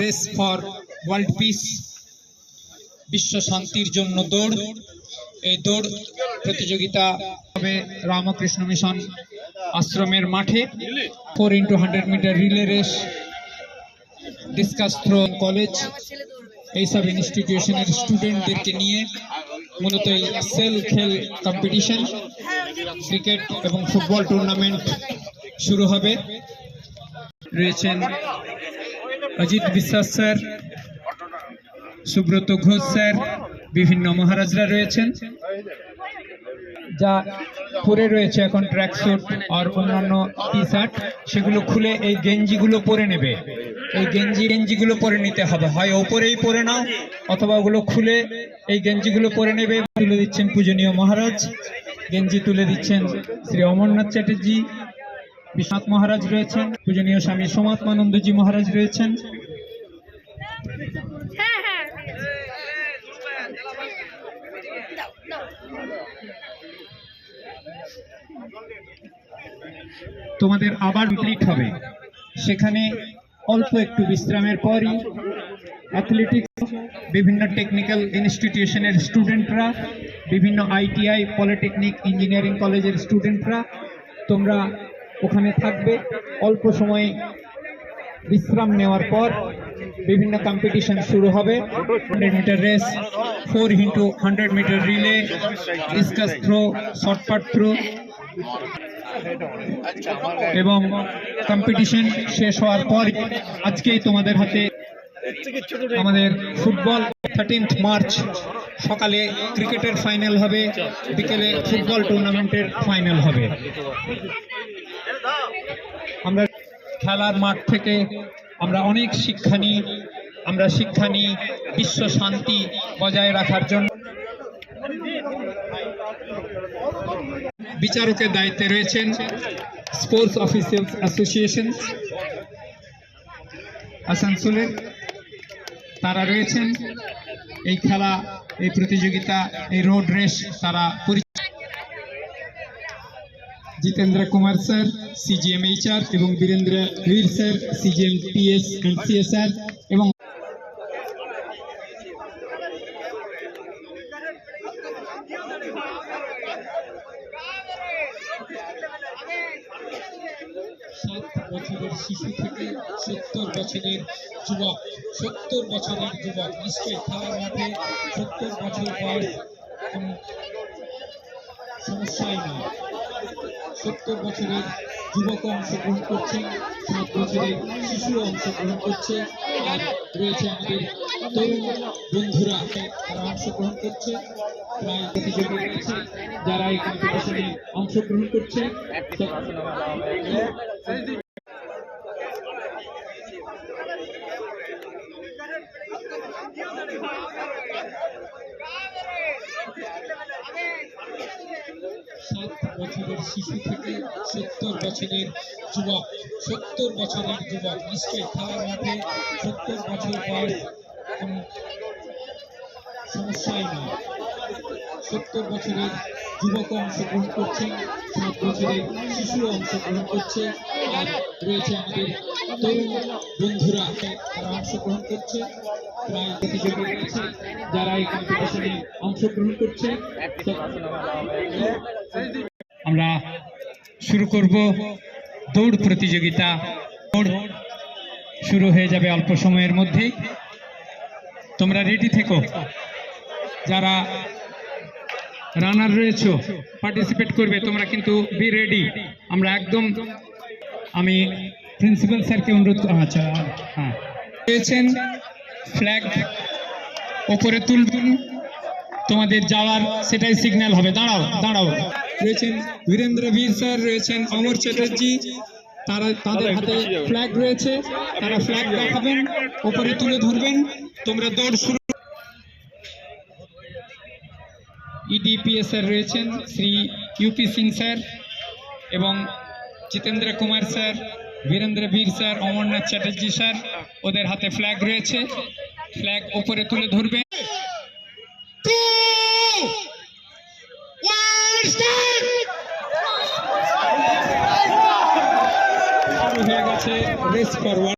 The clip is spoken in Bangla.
রেস ফর ওয়ার্ল্ড পিস, বিশ্ব শান্তির জন্য দৌড়। এই দৌড় প্রতিযোগিতা হবে রামকৃষ্ণ মিশন আশ্রমের মাঠে। 4x100 metre relay race, discus throw, college এইসব ইনস্টিটিউশনের স্টুডেন্টদেরকে নিয়ে মূলত এই সেল খেল কম্পিটিশন, ক্রিকেট এবং ফুটবল টুর্নামেন্ট শুরু হবে। রয়েছেন অজিত বিশ্বাস স্যার, সুব্রত ঘোষ স্যার, বিভিন্ন মহারাজরা রয়েছেন। যা পরে রয়েছে এখন ট্র্যাক স্যুট আর অন্যান্য টি শার্ট, সেগুলো খুলে এই গেঞ্জিগুলো পরে নেবে। এই গেঞ্জিগুলো পরে নিতে হবে, হয় ওপরেই পরে নাও অথবা ওগুলো খুলে এই গেঞ্জিগুলো পরে নেবে। তুলে দিচ্ছেন পূজনীয় মহারাজ, গেঞ্জি তুলে দিচ্ছেন শ্রী অমরনাথ চ্যাটার্জি, বিশ্বনাথ মহারাজ রয়েছেন, পূজনীয় স্বামী সোমাত্মানন্দজি মহারাজ রয়েছেন। তোমাদের আবার কমপ্লিট হবে, সেখানে অল্প একটু বিশ্রামের পরই অ্যাথলেটিক্স, বিভিন্ন টেকনিক্যাল ইনস্টিটিউশনের স্টুডেন্টরা, বিভিন্ন আইটিআই, পলিটেকনিক, ইঞ্জিনিয়ারিং কলেজের স্টুডেন্টরা তোমরা ওখানে থাকবে। অল্প সময় বিশ্রাম নেওয়ার পর বিভিন্ন কম্পিটিশন শুরু হবে। 100 metre race, 4x100 metre relay, discus throw, shot put throw, এবং কম্পিটিশন শেষ হওয়ার পর আজকেই তোমাদের হাতে আমাদের ফুটবল 13 মার্চ সকালে ক্রিকেটের ফাইনাল হবে, বিকেলে ফুটবল টুর্নামেন্টের ফাইনাল হবে। আমরা খেলার মাঠ থেকে আমরা অনেক শিক্ষা নিই বিশ্ব শান্তি বজায় রাখার জন্য। বিচারকের দায়িত্বে রয়েছেন স্পোর্টস অফিসার্স অ্যাসোসিয়েশন আসানসোলের, তারা রয়েছেন। এই খেলা, এই প্রতিযোগিতা, এই রোড রেস তারা জিতেন্দ্র কুমার স্যার, CGM-HR, এবং বীরেন্দ্র বীর স্যার, CGM-PS and CSR, এবং বছরের শিশু থেকে 70 বছরের যুবক, 70 বছরের যুবক নিশ্চয়ই খেলার মাঠে 70 বছর বয়স সমস্যাই নয়। 70 বছরের যুবক অংশগ্রহণ করছেন, 7 বছরের শিশু অংশগ্রহণ করছে, আর রয়েছে আমাদের তরুণ বন্ধুরা, তারা অংশগ্রহণ করছে। প্রায় প্রতিযোগী রয়েছে যারা এই কম্পিটিশনে অংশগ্রহণ করছে। বছরের শিশু থেকে 70 বছরের যুবক, 70 বছরের যুবক নিশ্চয়ই খেলার মাঠে 70 বছর বয়স সমস্যাই নয়। 70 বছরের যুবক অংশগ্রহণ করছেন, 7 বছরের শিশু অংশগ্রহণ করছে, আর রয়েছে আমাদের তরুণ বন্ধুরা, তারা অংশগ্রহণ করছে। প্রায় প্রতিযোগী রয়েছে যারা এই কম্পিটিশনে অংশগ্রহণ করছে। আমরা শুরু করব দৌড় প্রতিযোগিতা। দৌড় শুরু হয়ে যাবে অল্প সময়ের মধ্যেই, তোমরা রেডি থেকো। যারা রানার রয়েছে পার্টিসিপেট করবে তোমরা কিন্তু বি রেডি। আমরা একদম, আমি প্রিন্সিপাল স্যারকে অনুরোধ, আচ্ছা হ্যাঁ রয়েছেন, ফ্ল্যাগ ওপরে তুলবেন, তোমাদের যাওয়ার সেটাই সিগন্যাল হবে। দাঁড়াও দাঁড়াও। রয়েছেন বীরেন্দ্র বীর স্যার, রয়েছেন অমর চ্যাটার্জি, তাদের হাতে ফ্ল্যাগ রয়েছে, তারা ফ্ল্যাগ দেখাবেন, উপরে তুলে ধরবেন। তোমরা দৌড় শুরু। ইডিপিএস স্যার রয়েছেন শ্রী ইউপি সিং স্যার এবং জিতেন্দ্র কুমার স্যার, বীরেন্দ্র বীর স্যার, অমরনাথ চ্যাটার্জি স্যার, ওদের হাতে ফ্ল্যাগ রয়েছে, ফ্ল্যাগ উপরে তুলে ধরবেন। শুরু হয়ে গেছে রেস ফরওয়ার্ড।